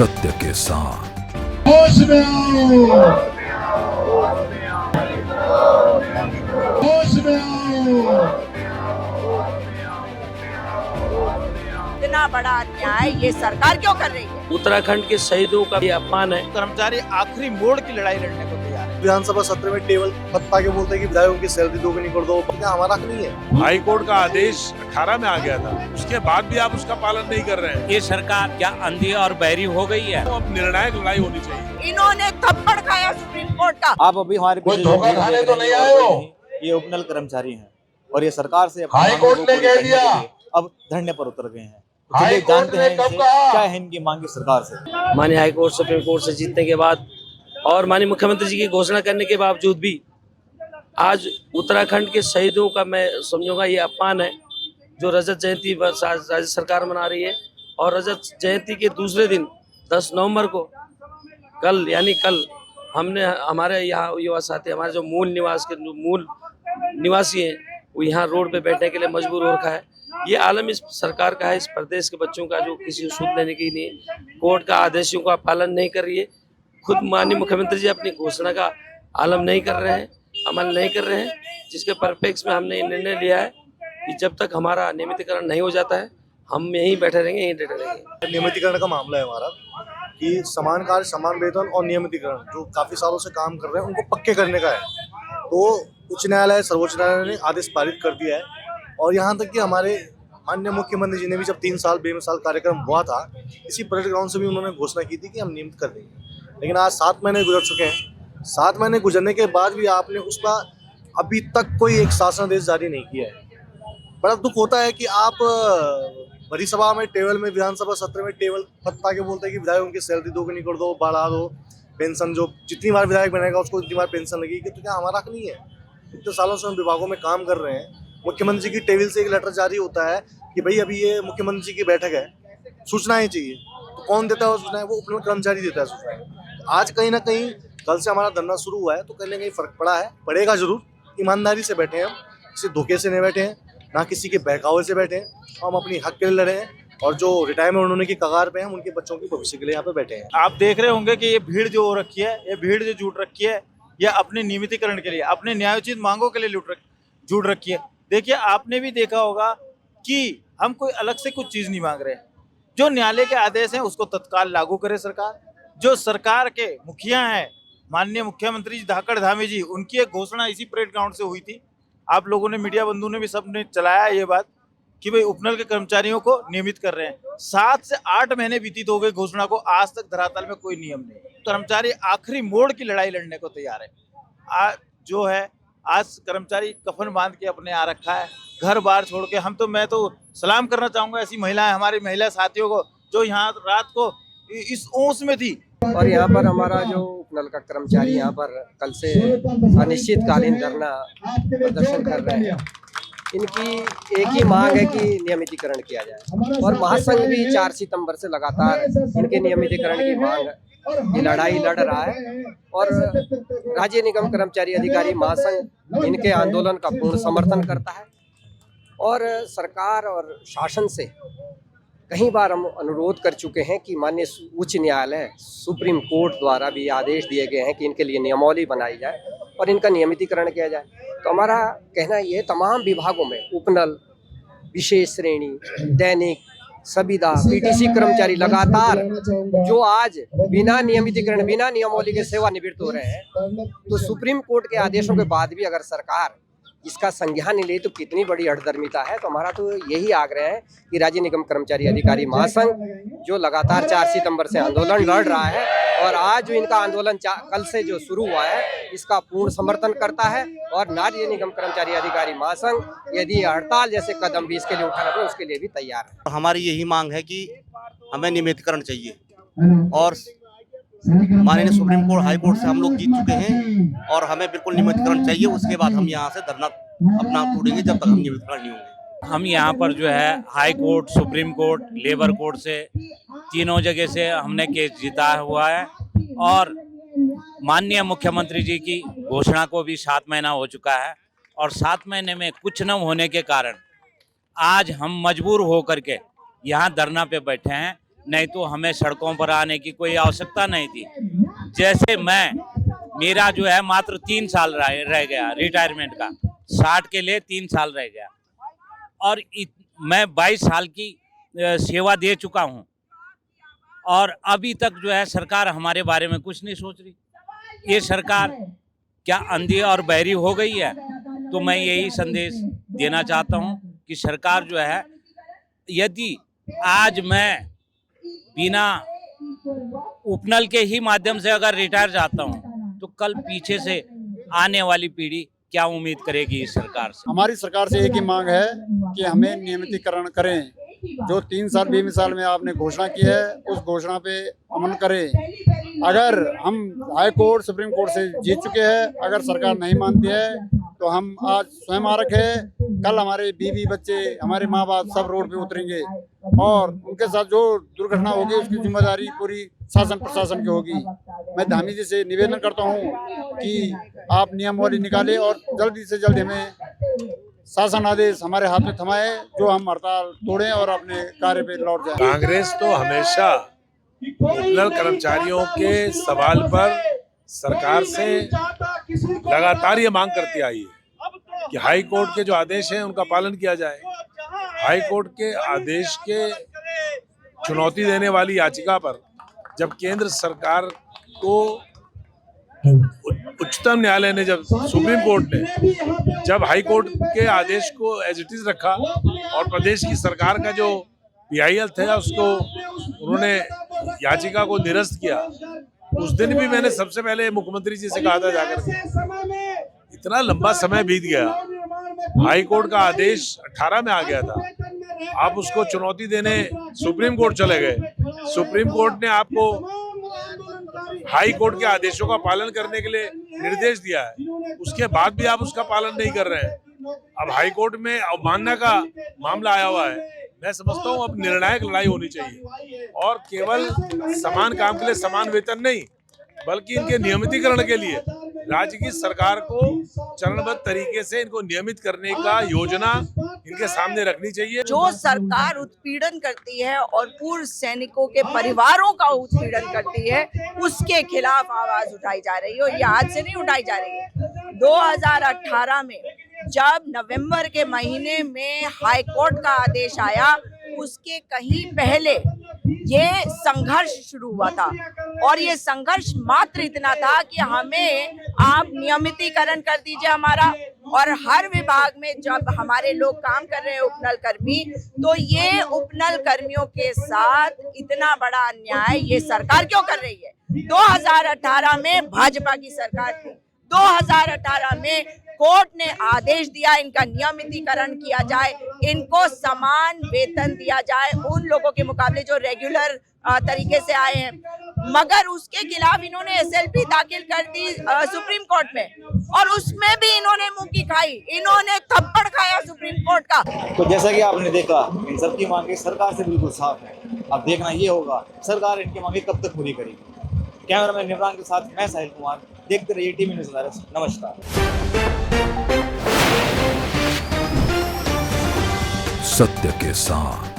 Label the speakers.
Speaker 1: सत्य के साथ।
Speaker 2: होश में आओ, होश में आओ।
Speaker 3: इतना बड़ा अन्याय ये सरकार क्यों कर रही है?
Speaker 4: उत्तराखंड के शहीदों का भी अपमान है।
Speaker 5: कर्मचारी आखिरी मोड़ की लड़ाई लड़ने को तैयार है।
Speaker 6: विधानसभा सत्र में टेबल पत्ता के बोलते हैं कि विधायकों की सैलरी दोगुनी कर दो, क्या हमारा हक नहीं है?
Speaker 7: हाई कोर्ट का आदेश 18 में आ गया था, उसके बाद भी आप उसका पालन नहीं कर रहे हैं।
Speaker 4: ये सरकार क्या अंधी और बहरी हो गई है?
Speaker 7: तो अब निर्णायक लड़ाई होनी चाहिए।
Speaker 3: इन्होंने थप्पड़ खाया सुप्रीम कोर्ट का।
Speaker 5: आप अभी हमारे
Speaker 2: कोई धोखा खाने तो नहीं आए हो?
Speaker 5: ये उपनल कर्मचारी हैं और ये सरकार से
Speaker 2: हाई कोर्ट ने कह दिया,
Speaker 5: अब धरने पर उतर गए हैं।
Speaker 2: हाई
Speaker 5: चलिए
Speaker 2: कोर्ट
Speaker 5: जानते
Speaker 2: ने
Speaker 5: हैं
Speaker 2: कब
Speaker 5: इनसे
Speaker 2: कहा?
Speaker 5: क्या है इनकी मांगी सरकार से।
Speaker 4: माननीय हाई कोर्ट सुप्रीम कोर्ट से जीतने के बाद और माननीय मुख्यमंत्री जी की घोषणा करने के बावजूद भी आज उत्तराखंड के शहीदों का मैं समझूंगा ये अपमान है। जो रजत जयंती वर्ष आज राज्य सरकार मना रही है और रजत जयंती के दूसरे दिन 10 नवंबर को कल यानी कल हमने हमारे यहाँ युवा साथी हमारे जो मूल निवासी हैं वो यहाँ रोड पे बैठने के लिए मजबूर हो रखा है। ये आलम इस सरकार का है, इस प्रदेश के बच्चों का जो किसी को सूद लेने की नहीं, कोर्ट का आदेशों का पालन नहीं कर रही है। खुद माननीय मुख्यमंत्री जी अपनी घोषणा का आलम नहीं कर रहे हैं, अमल नहीं कर रहे हैं, जिसके परिप्रेक्ष्य में हमने निर्णय लिया है कि जब तक हमारा नियमितीकरण नहीं हो जाता है हम यहीं बैठे रहेंगे, यहीं डटे रहेंगे।
Speaker 6: नियमितीकरण का मामला है हमारा कि समान कार्य समान वेतन और नियमितीकरण जो काफी सालों से काम कर रहे हैं उनको पक्के करने का है। तो उच्च न्यायालय सर्वोच्च न्यायालय ने आदेश पारित कर दिया है और यहाँ तक कि हमारे माननीय मुख्यमंत्री जी ने भी जब 3 साल बेमिसाल कार्यक्रम हुआ था इसी परेड ग्राउंड से भी उन्होंने घोषणा की थी कि हम नियमित कर देंगे। लेकिन आज 7 महीने गुजर चुके हैं। 7 महीने गुजरने के बाद भी आपने उसका अभी तक कोई एक शासनादेश जारी नहीं किया है। बड़ा दुख होता है कि आप बड़ी सभा में टेबल में विधानसभा सत्र में टेबल पत्ता के बोलते हैं कि विधायकों की सैलरी दोगुनी कर दो, बढ़ा दो, पेंशन जो जितनी बार विधायक बनेगा उसको उतनी बार पेंशन लगेगी। तो क्या हमारा हक नहीं है? इतने सालों से हम विभागों में काम कर रहे हैं। मुख्यमंत्री जी की टेबल से एक लेटर जारी होता है कि भाई अभी ये मुख्यमंत्री जी की बैठक है, सूचनाएं चाहिए। तो कौन देता है वो सूचनाएं? वो उपनल कर्मचारी देता है सूचनाएं। आज कहीं ना कहीं कल से हमारा धरना शुरू हुआ है तो कहीं ना कहीं फर्क पड़ा है, पड़ेगा जरूर। ईमानदारी से बैठे हैं हम, किसी धोखे से नहीं बैठे हैं, ना किसी के बहकावे से बैठे हैं। हम अपनी हक के लिए लड़े हैं और जो रिटायरमेंट उन्होंने की कगार पे हैं उनके बच्चों के भविष्य के लिए यहाँ पे बैठे हैं।
Speaker 5: आप देख रहे होंगे कि ये भीड़ जो हो रखी है, ये भीड़ जो जुट रखी है, ये अपने नियमितीकरण के लिए, अपने न्यायोचित मांगों के लिए जुट रखी है। देखिए आपने भी देखा होगा कि हम कोई अलग से कुछ चीज नहीं मांग रहे हैं। जो न्यायालय के आदेश हैं उसको तत्काल लागू करे सरकार। जो सरकार के मुखिया हैं माननीय मुख्यमंत्री जी धाकड़ धामी जी, उनकी एक घोषणा इसी परेड ग्राउंड से हुई थी। आप लोगों ने, मीडिया बंधु ने भी, सबने चलाया ये बात कि भाई उपनल के कर्मचारियों को नियमित कर रहे हैं। 7 से 8 महीने व्यतीत हो गए घोषणा को, आज तक धरातल में कोई नियम नहीं। कर्मचारी आखिरी मोड़ की लड़ाई लड़ने को तैयार है। आज जो है आज कर्मचारी कफन बांध के अपने आ रखा है, घर बार छोड़ के। मैं तो सलाम करना चाहूंगा ऐसी महिलाएं, हमारी महिला साथियों को जो यहाँ रात को इस ओस में थी।
Speaker 8: और यहाँ पर हमारा जो उपनल का कर्मचारी यहाँ पर कल से अनिश्चितकालीन धरना प्रदर्शन कर रहे हैं। इनकी एक ही मांग है कि नियमितीकरण किया जाए और महासंघ भी 4 सितंबर से लगातार इनके नियमितीकरण की मांग की लड़ाई लड़ रहा है और राज्य निगम कर्मचारी अधिकारी महासंघ इनके आंदोलन का पूर्ण समर्थन करता है। और सरकार और शासन से कई बार हम अनुरोध कर चुके हैं कि माननीय उच्च न्यायालय सुप्रीम कोर्ट द्वारा भी आदेश दिए गए हैं कि इनके लिए नियमावली बनाई जाए और इनका नियमितीकरण किया जाए। तो हमारा कहना ये तमाम विभागों में उपनल, विशेष श्रेणी, दैनिक, संविदा, पीटीसी कर्मचारी लगातार जो आज बिना नियमितीकरण, बिना नियमावली के सेवानिवृत्त हो रहे हैं, तो सुप्रीम कोर्ट के आदेशों के बाद भी अगर सरकार इसका संज्ञान नहीं ले तो कितनी बड़ी अड़धर्मिता है। तो हमारा तो यही आग्रह है कि राज्य निगम कर्मचारी अधिकारी महासंघ जो लगातार 4 सितंबर से आंदोलन लड़ रहा है और आज जो इनका आंदोलन कल से जो शुरू हुआ है इसका पूर्ण समर्थन करता है। और राज्य निगम कर्मचारी अधिकारी महासंघ यदि हड़ताल जैसे कदम भी इसके लिए उठाना पड़े उसके लिए भी तैयार है।
Speaker 9: हमारी यही मांग है कि हमें नियमितीकरण चाहिए और माननीय सुप्रीम कोर्ट, हाई कोर्ट से हम लोग जीत चुके हैं और हमें बिल्कुल नियमितीकरण चाहिए। उसके बाद हम यहाँ से धरना अपना तोड़ेंगे जब तक हम नियमितीकरण नहीं होंगे।
Speaker 4: हम यहाँ पर जो है high court, supreme court, labour court से तीनों जगह से हमने केस जीता हुआ है और माननीय मुख्यमंत्री जी की घोषणा को भी 7 महीना हो चुका है और 7 महीने में कुछ न होने के कारण आज हम मजबूर होकर के यहाँ धरना पे बैठे हैं
Speaker 1: नहीं तो हमें सड़कों पर आने की कोई आवश्यकता नहीं थी। जैसे मेरा जो है मात्र 3 साल रह गया रिटायरमेंट का, 60 के लिए 3 साल रह गया, और मैं 22 साल की सेवा दे चुका हूं, और अभी तक जो है सरकार हमारे बारे में कुछ नहीं सोच रही। ये सरकार क्या अंधी और बहरी हो गई है? तो मैं यही संदेश देना चाहता हूं कि सरकार जो है, यदि आज मैं बिना उपनल के ही माध्यम से अगर रिटायर जाता हूं, तो कल पीछे से आने वाली पीढ़ी क्या उम्मीद करेगी इस सरकार से?
Speaker 10: हमारी सरकार से एक ही मांग है कि हमें नियमितीकरण करें। जो 3 साल 20 साल में आपने घोषणा की है, उस घोषणा पे अमल करें। अगर हम हाई कोर्ट सुप्रीम कोर्ट से जीत चुके हैं, अगर सरकार नहीं मानती है तो हम आज स्वयं आरक है, कल हमारे बीवी बच्चे, हमारे माँ बाप सब रोड पे उतरेंगे, और उनके साथ जो दुर्घटना होगी उसकी जिम्मेदारी पूरी शासन प्रशासन की होगी। मैं धामी जी से निवेदन करता हूँ कि आप नियमावली निकालें और जल्दी से जल्द हमें शासन आदेश हमारे हाथ में थमाए, जो हम हड़ताल तोड़ें और अपने कार्य पे लौट जाएं।
Speaker 7: कांग्रेस तो हमेशा उपनल कर्मचारियों के सवाल पर सरकार से लगातार ये मांग करती आई है कि हाई कोर्ट के जो आदेश हैं उनका पालन किया जाए। हाई कोर्ट के आदेश के चुनौती देने वाली याचिका पर जब केंद्र सरकार को उच्चतम न्यायालय ने, जब सुप्रीम कोर्ट ने जब हाई कोर्ट के आदेश को एज इट इज रखा और प्रदेश की सरकार का जो PIL था उसको उन्होंने याचिका को निरस्त किया, उस दिन भी मैंने सबसे पहले मुख्यमंत्री जी से कहा था जाकर के, इतना लंबा समय बीत गया, हाई कोर्ट का आदेश 18 में आ गया था, आप उसको चुनौती देने सुप्रीम कोर्ट चले गए। सुप्रीम कोर्ट ने आपको हाई कोर्ट के आदेशों का पालन करने के लिए निर्देश दिया है, उसके बाद भी आप उसका पालन नहीं कर रहे हैं। अब हाई कोर्ट में अवमानना का मामला आया हुआ है। मैं समझता हूँ अब निर्णायक लड़ाई होनी चाहिए, और केवल समान काम के लिए समान वेतन नहीं, बल्कि इनके नियमितीकरण के लिए राज्य की सरकार को चरणबद्ध तरीके से इनको नियमित करने का योजना इनके सामने रखनी चाहिए।
Speaker 3: जो सरकार उत्पीड़न करती है और पूर्व सैनिकों के परिवारों का उत्पीड़न करती है, उसके खिलाफ आवाज उठाई जा रही है, और ये आज से नहीं उठाई जा रही है। 2018 में जब नवंबर के महीने में हाई कोर्ट का आदेश आया, उसके कहीं पहले ये संघर्ष शुरू हुआ था, और ये संघर्ष मात्र इतना था कि हमें आप नियमितीकरण कर दीजिए हमारा, और हर विभाग में जब हमारे लोग काम कर रहे हैं उपनल कर्मी, तो ये उपनल कर्मियों के साथ इतना बड़ा अन्याय ये सरकार क्यों कर रही है? 2018 में भाजपा की सरकार थी, 2018 में कोर्ट ने आदेश दिया इनका नियमितीकरण किया जाए, इनको समान वेतन दिया जाए उन लोगों के मुकाबले जो रेगुलर तरीके से आए हैं, मगर उसके खिलाफ इन्होंने SLP दाखिल कर दी सुप्रीम कोर्ट में, और उसमें भी इन्होंने मुंह की खाई, इन्होंने थप्पड़ खाया सुप्रीम कोर्ट का।
Speaker 5: तो जैसा कि आपने देखा, इन सबकी मांगे सरकार से बिल्कुल साफ है। अब देखना ये होगा सरकार इनकी मांगे कब तक पूरी करेगी। कैमरामैन निमरान के साथ मैं साहिल कुमार, देखते रहिए टीवी न्यूज़ भारत। नमस्कार।
Speaker 11: सत्य के साथ